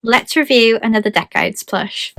Let's review another Decades plush.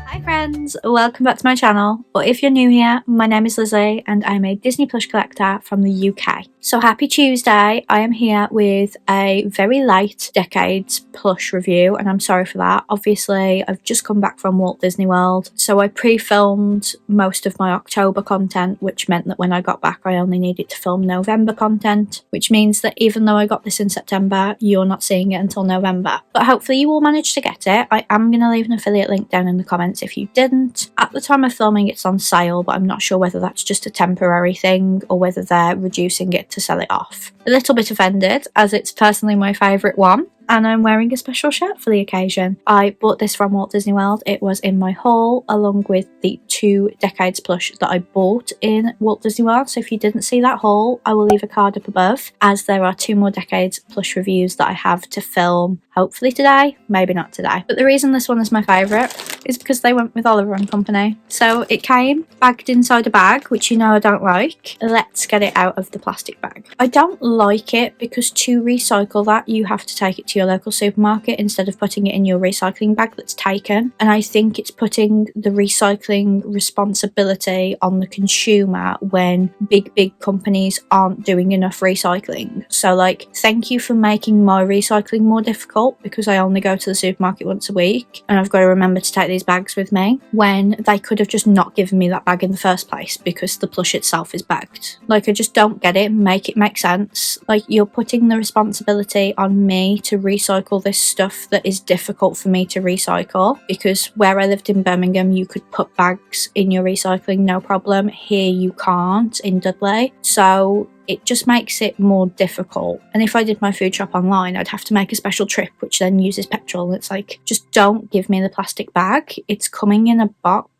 Hi friends, welcome back to my channel, or if you're new here, my name is Lizzie and I'm a Disney Plush collector from the UK. So happy Tuesday, I am here with a very late Decades plush review and I'm sorry for that. Obviously I've just come back from Walt Disney World, so I pre-filmed most of my October content, which meant that when I got back I only needed to film November content, which means that even though I got this in September, you're not seeing it until November. But hopefully you will manage to get it. I am going to leave an affiliate link down in the comments if you didn't. At the time of filming it's on sale, but I'm not sure whether that's just a temporary thing or whether they're reducing it to sell it off. A little bit offended, as it's personally my favourite one, and I'm wearing a special shirt for the occasion. I bought this from Walt Disney World. It was in my haul along with the 2 Decades plush that I bought in Walt Disney World. So if you didn't see that haul, I will leave a card up above, as there are 2 more Decades plush reviews that I have to film, hopefully today, maybe not today. But the reason this one is my favourite is because they went with Oliver & Company. So it came bagged inside a bag, which you know I don't like. Let's get it out of the plastic bag. I don't like it because to recycle that you have to take it to your local supermarket instead of putting it in your recycling bag that's taken, and I think it's putting the recycling responsibility on the consumer when big companies aren't doing enough recycling. So like, thank you for making my recycling more difficult, because I only go to the supermarket once a week and I've got to remember to take these bags with me, when they could have just not given me that bag in the first place because the plush itself is bagged. Like, I just don't get it. Make it make sense. Like, you're putting the responsibility on me to recycle this stuff that is difficult for me to recycle, because where I lived in Birmingham you could put bags in your recycling no problem. Here you can't in Dudley, so it just makes it more difficult. And if I did my food shop online, I'd have to make a special trip which then uses petrol. It's like, just don't give me the plastic bag. It's coming in a box.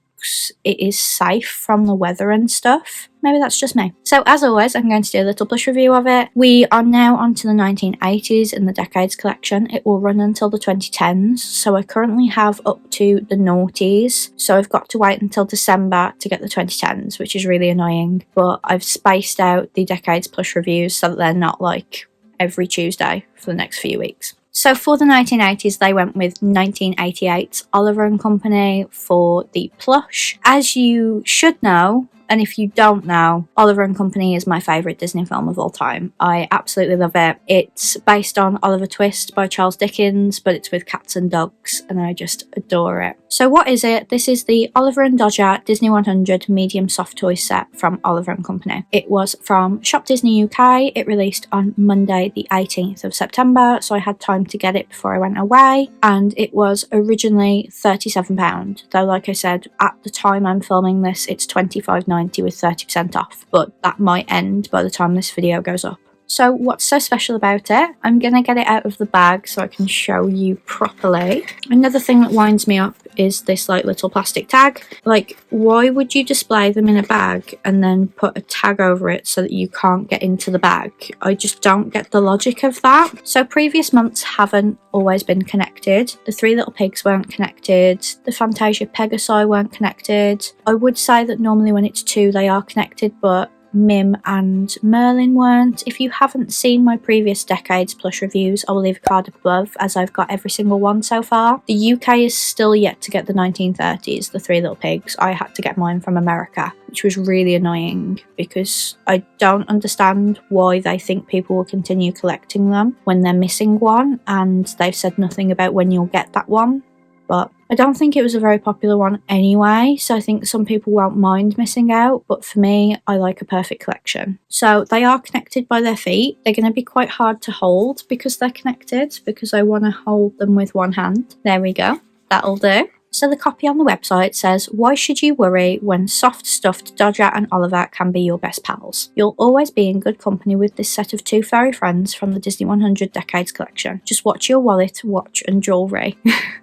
It is safe from the weather and stuff. Maybe that's just me. So as always, I'm going to do a little plush review of it. We are now on to the 1980s in the Decades collection. It will run until the 2010s. So I currently have up to the noughties. So I've got to wait until December to get the 2010s, which is really annoying. But I've spaced out the Decades plush reviews so that they're not like every Tuesday for the next few weeks. So for the 1980s, they went with 1988's Oliver & Company for the plush. As you should know, and if you don't know, Oliver & Company is my favourite Disney film of all time. I absolutely love it. It's based on Oliver Twist by Charles Dickens, but it's with cats and dogs, and I just adore it. So what is it? This is the Oliver and Dodger Disney 100 medium soft toy set from Oliver & Company. It was from Shop Disney UK. It released on Monday the 18th of September, so I had time to get it before I went away, and it was originally £37, though like I said, at the time I'm filming this, it's £25.90 with 30% off, but that might end by the time this video goes up. So what's so special about it? I'm gonna get it out of the bag so I can show you properly. Another thing that winds me up is this like little plastic tag. Like, why would you display them in a bag and then put a tag over it so that you can't get into the bag? I just don't get the logic of that. So previous months haven't always been connected. The 3 Little Pigs weren't connected. The Fantasia Pegasi weren't connected. I would say that normally when it's 2 they are connected, but Mim and Merlin weren't. If you haven't seen my previous Decades plush reviews, I will leave a card up above, as I've got every single one so far. The UK is still yet to get the 1930s, the 3 Little Pigs. I had to get mine from America, which was really annoying because I don't understand why they think people will continue collecting them when they're missing one, and they've said nothing about when you'll get that one. But I don't think it was a very popular one anyway, so I think some people won't mind missing out, but for me, I like a perfect collection. So they are connected by their feet. They're going to be quite hard to hold because they're connected, because I want to hold them with one hand. There we go. That'll do. So the copy on the website says, "Why should you worry when soft stuffed Dodger and Oliver can be your best pals? You'll always be in good company with this set of 2 furry friends from the Disney 100 Decades collection. Just watch your wallet, watch and jewellery."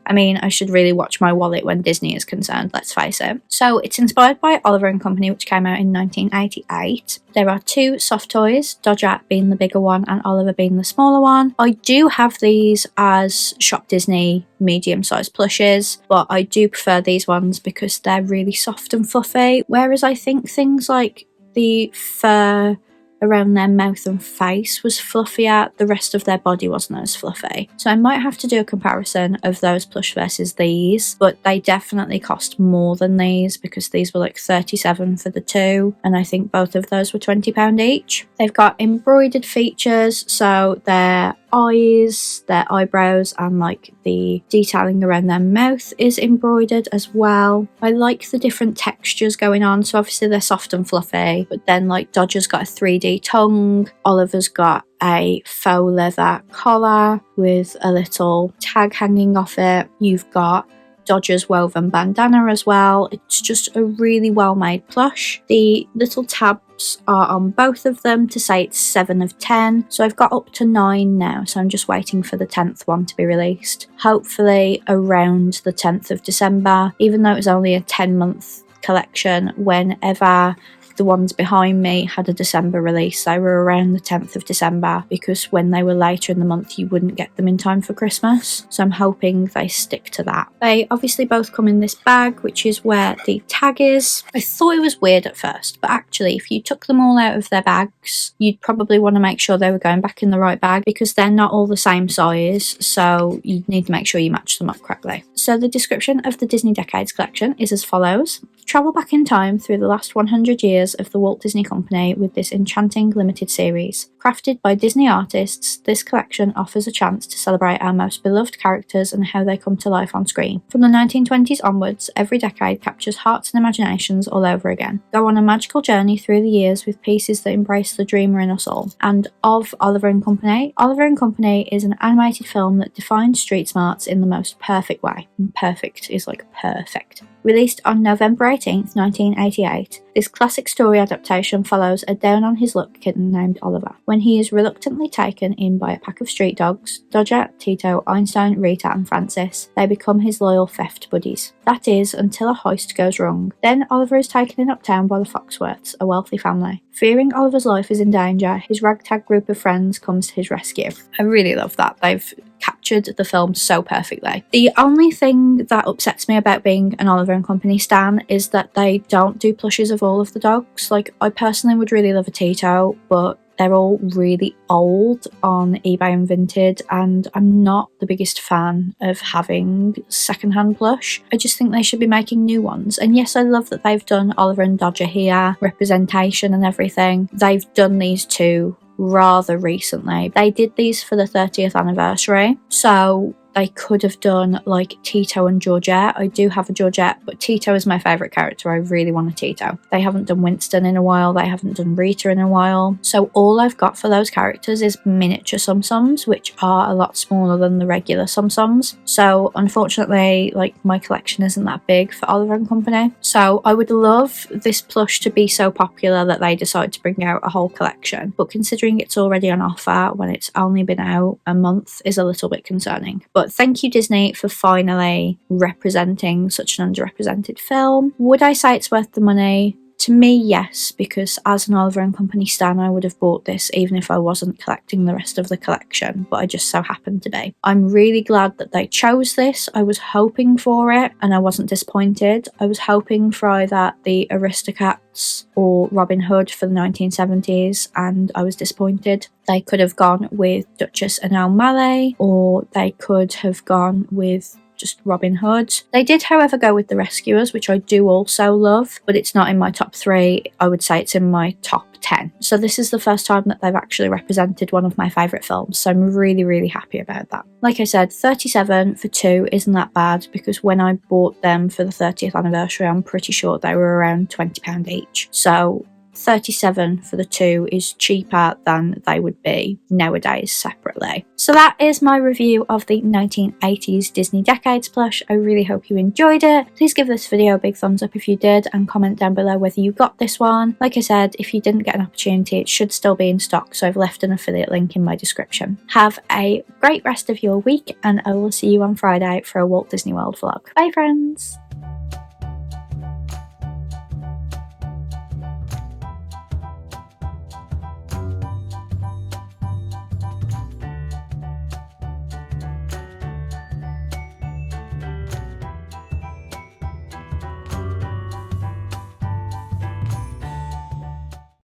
I mean, I should really watch my wallet when Disney is concerned, let's face it. So it's inspired by Oliver & Company, which came out in 1988. There are 2 soft toys, Dodger being the bigger one and Oliver being the smaller one. I do have these as Shop Disney medium-sized plushes, but I do prefer these ones because they're really soft and fluffy, whereas I think things like the fur around their mouth and face was fluffier, the rest of their body wasn't as fluffy. So I might have to do a comparison of those plush versus these, but they definitely cost more than these because these were like $37 for the 2, and I think both of those were £20 each. They've got embroidered features, so their eyes, their eyebrows, and like the detailing around their mouth is embroidered as well. I like the different textures going on, so obviously they're soft and fluffy, but then like Dodger's got a 3D tongue, Oliver's got a faux leather collar with a little tag hanging off it. You've got Dodger's woven bandana as well. It's just a really well made plush. The little tabs are on both of them to say it's 7 of 10, so I've got up to 9 now, so I'm just waiting for the 10th one to be released, hopefully around the 10th of December, even though it was only a 10-month collection. Whenever the ones behind me had a December release, they were around the 10th of December because when they were later in the month you wouldn't get them in time for Christmas, so I'm hoping they stick to that. They obviously both come in this bag, which is where the tag is. I thought it was weird at first, but actually if you took them all out of their bags you'd probably want to make sure they were going back in the right bag because they're not all the same size, so you need to make sure you match them up correctly. So the description of the Disney Decades collection is as follows. Travel back in time through the last 100 years of the Walt Disney Company with this enchanting limited series. Crafted by Disney artists, this collection offers a chance to celebrate our most beloved characters and how they come to life on screen. From the 1920s onwards, every decade captures hearts and imaginations all over again. Go on a magical journey through the years with pieces that embrace the dreamer in us all. And of Oliver and Company. Oliver and Company is an animated film that defines street smarts in the most perfect way. And perfect is like perfect. Released on November 18th, 1988, this classic story adaptation follows a down-on-his-luck kitten named Oliver. When he is reluctantly taken in by a pack of street dogs, Dodger, Tito, Einstein, Rita and Francis, they become his loyal theft buddies. That is, until a heist goes wrong. Then Oliver is taken in uptown by the Foxworths, a wealthy family. Fearing Oliver's life is in danger, his ragtag group of friends comes to his rescue. I really love that. They've captured the film so perfectly. The only thing that upsets me about being an Oliver and Company stan is that they don't do plushes of all of the dogs. Like, I personally would really love a Tito, but they're all really old on eBay and Vinted, and I'm not the biggest fan of having secondhand plush. I just think they should be making new ones. And yes, I love that they've done Oliver and Dodger here, representation and everything. They've done these two rather recently. They did these for the 30th anniversary, so they could have done like Tito and Georgette. I do have a Georgette, but Tito is my favourite character. I really want a Tito. They haven't done Winston in a while. They haven't done Rita in a while. So all I've got for those characters is miniature Tsum Tsums, which are a lot smaller than the regular Tsum Tsums. So unfortunately, like, my collection isn't that big for Oliver and Company. So I would love this plush to be so popular that they decide to bring out a whole collection. But considering it's already on offer when it's only been out a month is a little bit concerning. But thank you, Disney, for finally representing such an underrepresented film. Would I say it's worth the money? To me, yes, because as an Oliver and Company stan, I would have bought this even if I wasn't collecting the rest of the collection, but I just so happened to be. I'm really glad that they chose this. I was hoping for it, and I wasn't disappointed. I was hoping for either the Aristocats or Robin Hood for the 1970s, and I was disappointed. They could have gone with Duchess and O'Malley, or they could have gone with just Robin Hood. They did, however, go with The Rescuers, which I do also love, but it's not in my top 3. I would say it's in my top 10. So this is the first time that they've actually represented one of my favourite films, so I'm really, really happy about that. Like I said, 37 for 2 isn't that bad, because when I bought them for the 30th anniversary, I'm pretty sure they were around £20 each. So 37 for the 2 is cheaper than they would be nowadays separately. So that is my review of the 1980s Disney Decades plush. I really hope you enjoyed it. Please give this video a big thumbs up if you did, and comment down below whether you got this one. Like I said, if you didn't get an opportunity, it should still be in stock, so I've left an affiliate link in my description. Have a great rest of your week, and I will see you on Friday for a Walt Disney World vlog. Bye friends!